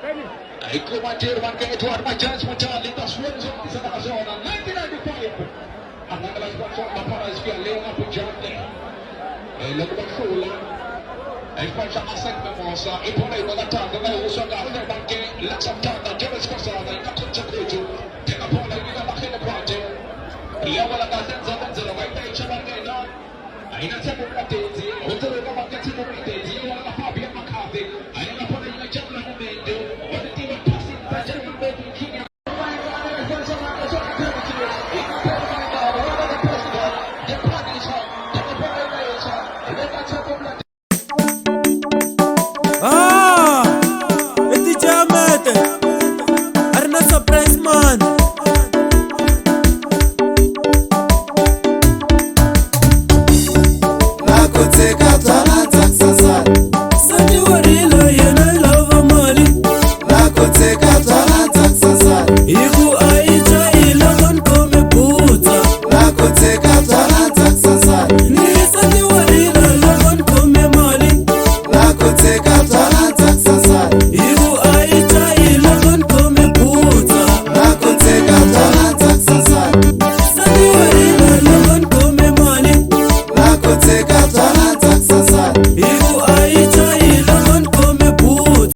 Ikumatir man ke Edward Majans Mutalita Swings on sa zona 1995. Ang nagalas sponsor na para sa Leon Apujante. Lakukan Fula. Ay pa siya kasag mo sa ipunay mo na taga na usang kahit man ke laksam tanda James Casada ikatun sa kujo. Kaya po na yung laki na project. Iya wala kasan sa tanzalo kay tayo siya man kayo na. Ay nasa mo na tezi. Uturo ka magkatsi mo na tezi. Wala ka Fabian Makati. Ay na po na yung jump na momento.